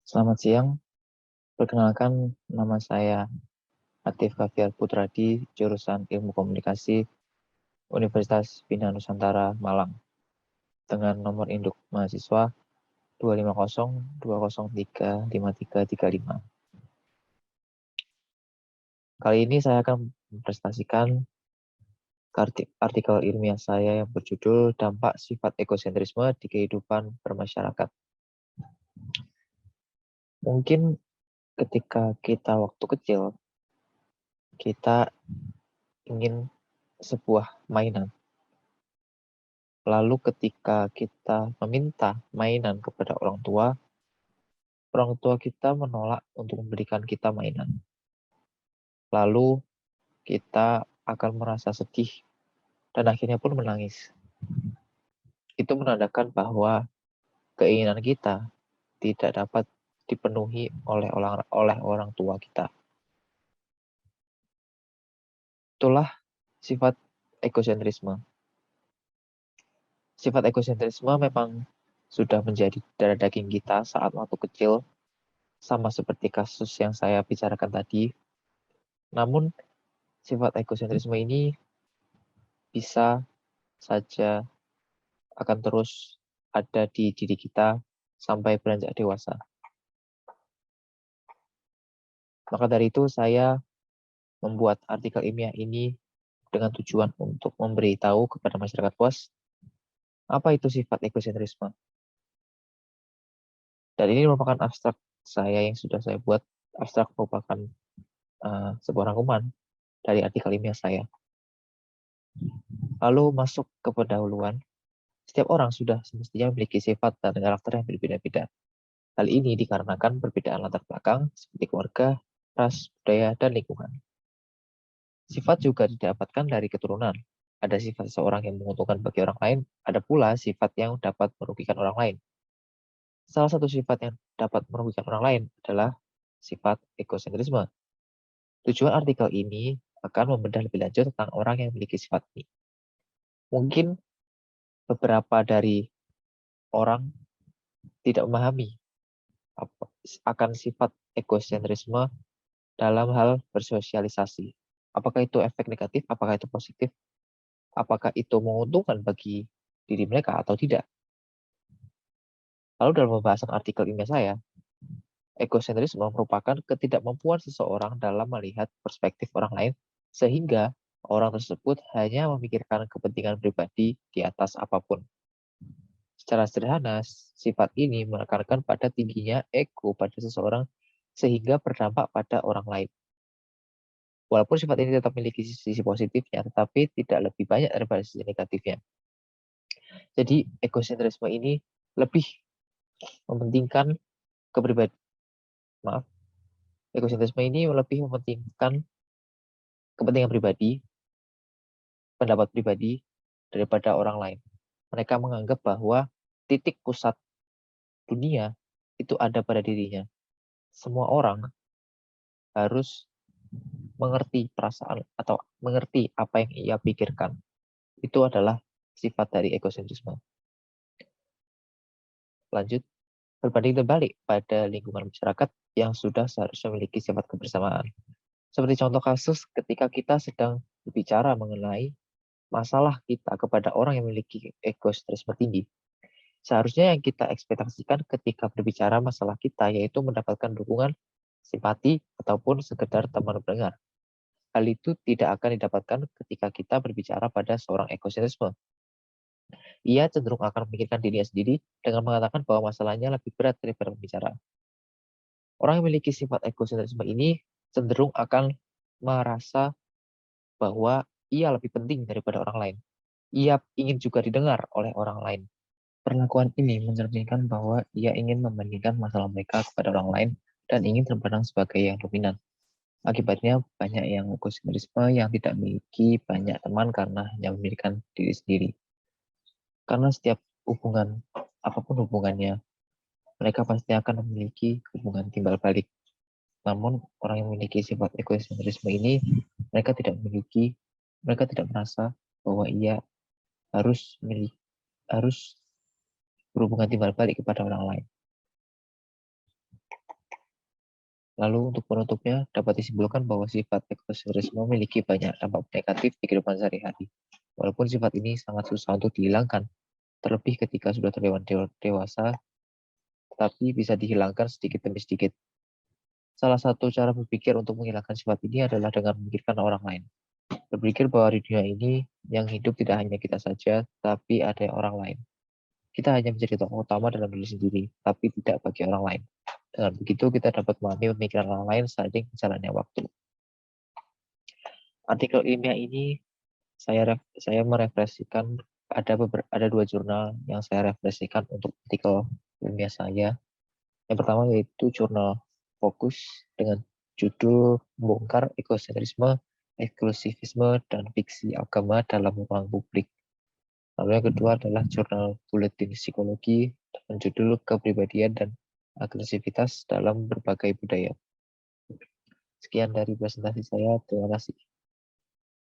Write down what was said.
Selamat siang, perkenalkan nama saya Atif Kaviar Putradi, jurusan Ilmu Komunikasi Universitas Bina Nusantara, Malang, dengan nomor induk mahasiswa 25020353335. Kali ini saya akan mempresentasikan artikel ilmiah saya yang berjudul Dampak Sifat Egosentrisme di Kehidupan Bermasyarakat. Mungkin ketika kita waktu kecil, kita ingin sebuah mainan. Lalu ketika kita meminta mainan kepada orang tua kita menolak untuk memberikan kita mainan. Lalu kita akan merasa sedih dan akhirnya pun menangis. Itu menandakan bahwa keinginan kita tidak dapat dipenuhi oleh orang tua kita. Itulah sifat egosentrisme. Sifat egosentrisme memang sudah menjadi darah daging kita saat waktu kecil, sama seperti kasus yang saya bicarakan tadi. Namun, sifat egosentrisme ini bisa saja akan terus ada di diri kita sampai beranjak dewasa. Maka dari itu, saya membuat artikel ilmiah ini dengan tujuan untuk memberitahu kepada masyarakat luas apa itu sifat egosentrisme. Dan ini merupakan abstrak saya yang sudah saya buat. Abstrak merupakan sebuah rangkuman dari artikel ilmiah saya. Lalu masuk ke pendahuluan. Setiap orang sudah semestinya memiliki sifat dan karakter yang berbeda-beda. Hal ini dikarenakan perbedaan latar belakang seperti keluarga, ras, budaya, dan lingkungan. Sifat juga didapatkan dari keturunan. Ada sifat seseorang yang menguntungkan bagi orang lain, ada pula sifat yang dapat merugikan orang lain. Salah satu sifat yang dapat merugikan orang lain adalah sifat egosentrisme. Tujuan artikel ini akan membedah lebih lanjut tentang orang yang memiliki sifat ini. Mungkin beberapa dari orang tidak memahami akan sifat egosentrisme dalam hal bersosialisasi. Apakah itu efek negatif, apakah itu positif, apakah itu menguntungkan bagi diri mereka atau tidak. Lalu dalam pembahasan artikel ilmiah saya, egosentrisme merupakan ketidakmampuan seseorang dalam melihat perspektif orang lain sehingga orang tersebut hanya memikirkan kepentingan pribadi di atas apapun. Secara sederhana, sifat ini menekankan pada tingginya ego pada seseorang sehingga berdampak pada orang lain. Walaupun sifat ini tetap memiliki sisi positifnya, tetapi tidak lebih banyak daripada sisi negatifnya. Jadi egosentrisme ini lebih mementingkan egosentrisme ini lebih mementingkan kepentingan pribadi, pendapat pribadi daripada orang lain. Mereka menganggap bahwa titik pusat dunia itu ada pada dirinya. Semua orang harus mengerti perasaan atau mengerti apa yang ia pikirkan. Itu adalah sifat dari egosentrisme. Lanjut, berbanding terbalik pada lingkungan masyarakat yang sudah seharusnya memiliki sifat kebersamaan. Seperti contoh kasus ketika kita sedang berbicara mengenai masalah kita kepada orang yang memiliki egosentrisme tinggi. Seharusnya yang kita ekspektasikan ketika berbicara masalah kita yaitu mendapatkan dukungan, simpati, ataupun sekedar teman mendengar. Hal itu tidak akan didapatkan ketika kita berbicara pada seorang egosentrisme. Ia cenderung akan memikirkan dirinya sendiri dengan mengatakan bahwa masalahnya lebih berat daripada pembicara. Orang yang memiliki sifat egosentrisme ini cenderung akan merasa bahwa ia lebih penting daripada orang lain. Ia ingin juga didengar oleh orang lain. Perlakuan ini mencerminkan bahwa ia ingin membandingkan masalah mereka kepada orang lain dan ingin terpandang sebagai yang dominan. Akibatnya banyak yang egosentrisme yang tidak memiliki banyak teman karena hanya memikirkan diri sendiri. Karena setiap hubungan, apapun hubungannya, mereka pasti akan memiliki hubungan timbal balik. Namun orang yang memiliki sifat egosentrisme ini, mereka tidak merasa bahwa ia harus berhubungan timbal balik kepada orang lain. Lalu untuk penutupnya dapat disimpulkan bahwa sifat egosentrisme memiliki banyak dampak negatif di kehidupan sehari-hari. Walaupun sifat ini sangat susah untuk dihilangkan, terlebih ketika sudah terlewat dewasa, tetapi bisa dihilangkan sedikit demi sedikit. Salah satu cara berpikir untuk menghilangkan sifat ini adalah dengan memikirkan orang lain. Berpikir bahwa di dunia ini yang hidup tidak hanya kita saja, tapi ada orang lain. Kita hanya menjadi tokoh utama dalam diri sendiri, tapi tidak bagi orang lain. Dengan begitu, kita dapat memahami pemikiran orang lain seiring berjalannya waktu. Artikel ilmiah ini saya merefleksikan ada dua jurnal yang saya refleksikan untuk artikel ilmiah saya. Yang pertama yaitu jurnal Focus dengan judul Membongkar Egosentrisme, Eksklusivisme, dan Fiksi Agama dalam Ruang Publik. Lalu yang kedua adalah jurnal Buletin Psikologi dengan judul Kepribadian dan Agresivitas dalam Berbagai Budaya. Sekian dari presentasi saya, terima kasih.